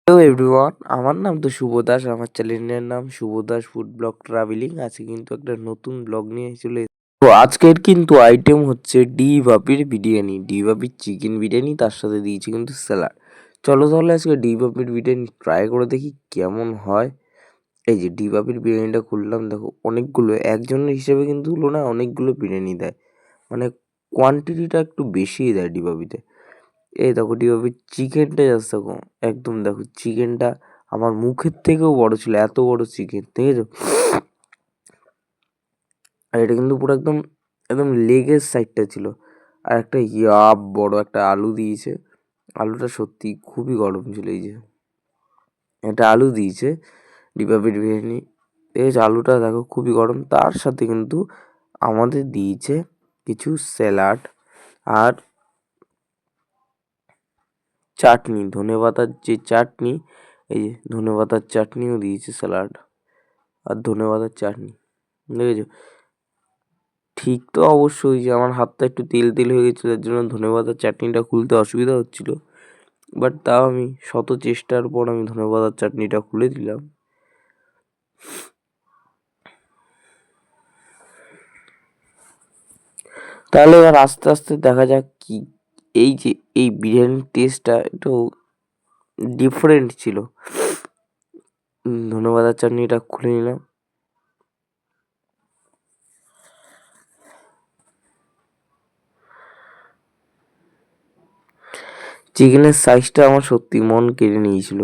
Hello everyone, আমার নাম তো শুভ দাস। আমার চ্যানেলের নাম শুভ দাস ফুড ব্লগ ট্রাভেলিং। আজকে কিন্তু একটা নতুন ব্লগ নিয়ে চলে তো আজকের কিন্তু আইটেম হচ্ছে ডি ভাপির বিরিয়ানি, ডি ভাপির চিকেন বিরিয়ানি, তার সাথে দিয়েছি কিন্তু স্যালাড। চলো তাহলে আজকে ডি ভাপির বিরিয়ানি ট্রাই করে দেখি কেমন হয়। এই যে ডি ভাপির বিরিয়ানিটা খুললাম, দেখো অনেকগুলো, একজনের হিসেবে কিন্তু হলো না, অনেকগুলো বিরিয়ানি দেয়, মানে কোয়ান্টিটিটা একটু বেশিই দেয় ডি ভাপিতে। এই দেখো ডিবাবির চিকেনটা জাস্ট দেখো, একদম দেখো চিকেনটা আমার মুখের থেকেও বড় ছিল, এত বড় চিকেন দেখেছো। আর এটা কিন্তু পুরো একদম একদম লেগের সাইডটা ছিল। আর একটা বড় একটা আলু দিয়েছে, আলুটা সত্যি খুবই গরম ছিল। এই যে একটা আলু দিয়েছে ডিবাবির বিরিয়ানি, দেখেছো আলুটা দেখো খুবই গরম। তার সাথে কিন্তু আমাদের দিয়েছে কিছু স্যালাড আর চাটনি, ধনেপাতার যে চাটনি, এই যে ধনেপাতার চাটনিও দিয়েছে স্যালাড আর ধনেপাতার চাটনি, দেখেছো। ঠিক তো অবশ্যই যে আমার হাতটা একটু তেল তেল হয়ে গেছিলো, যার জন্য ধনেপাতার চাটনিটা খুলতে অসুবিধা হচ্ছিল, বাট তাও আমি শত চেষ্টার পর আমি ধনেপাতার চাটনিটা খুলে দিলাম। তাহলে এবার আস্তে আস্তে দেখা যাক কি, এই যে এই বিরিয়ানির টেস্টটা একটু ডিফারেন্ট ছিল। ধনেপাতার চাটনিটা খুলে নিলাম। চিকেনের সাইজটা আমার সত্যি মন কেড়ে নিয়েছিল।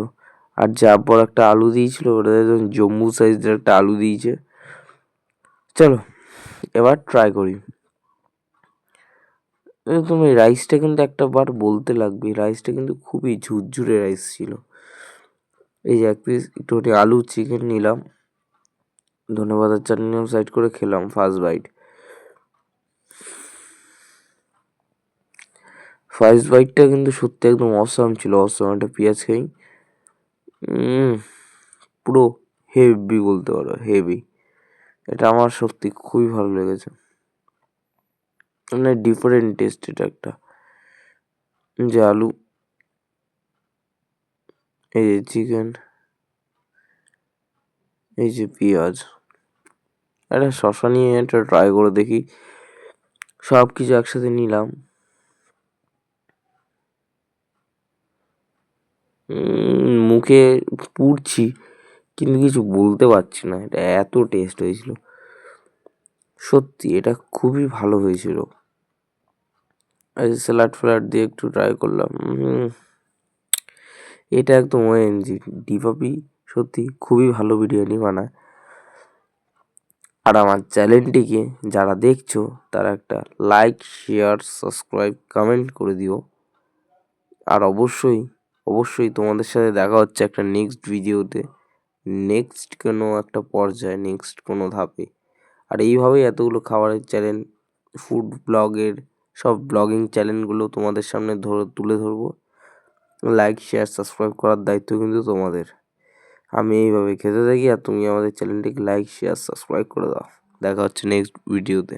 আর যা বড় একটা আলু দিয়েছিল, ওটা একদম জম্বু সাইজের একটা আলু দিয়েছে। চলো এবার ট্রাই করি। তুমি রাইসটা কিন্তু একটা বার বলতে লাগবে, রাইসটা কিন্তু খুবই ঝুরঝুরে রাইস ছিল। এই যে এক পিস একটুখানি আলু চিকেন নিলাম, ধনেপাতার চাটনি সাইড করে খেলাম ফার্স্ট বাইট। ফার্স্ট বাইটটা কিন্তু সত্যি একদম অসাম ছিল, অসাম। একটা পেঁয়াজ খাই, পুরো হেভি বলতে পারো, হেভি। এটা আমার সত্যি খুবই ভালো লেগেছে, মানে ডিফারেন্ট টেস্ট এটা একটা। যে আলু, এই যে চিকেন, এই যে পেঁয়াজ, একটা শশা নিয়ে একটা ট্রাই করে দেখি। সব কিছু একসাথে নিলাম, মুখে পুড়ছি কিন্তু কিছু বলতে পারছি না, এটা এত টেস্ট হয়েছিল। সত্যি এটা খুবই ভালো হয়েছিল। স্যালাড ফ্যালাড দিয়ে একটু ট্রাই করলাম, এটা একদম ওএমজি। ডিভাপি সত্যি খুবই ভালো বিরিয়ানি বানায়। আর আমার চ্যানেলটিকে যারা দেখছো তারা একটা লাইক, শেয়ার, সাবস্ক্রাইব, কমেন্ট করে দিও। আর অবশ্যই অবশ্যই তোমাদের সাথে দেখা হচ্ছে একটা নেক্সট ভিডিওতে, নেক্সট কোনো একটা পর্যায়ে, নেক্সট কোনো ধাপে। আর এইভাবেই এতগুলো খাবারের চ্যানেল, ফুড ব্লগের সব ব্লগিং চ্যানেলগুলো তোমাদের সামনে তুলে ধরবো। লাইক, শেয়ার, সাবস্ক্রাইব করার দায়িত্ব কিন্তু তোমাদের। আমি এইভাবে খেতে থাকি আর তুমি আমাদের চ্যানেলটিকে লাইক, শেয়ার, সাবস্ক্রাইব করে দাও। দেখা হচ্ছে নেক্সট ভিডিওতে।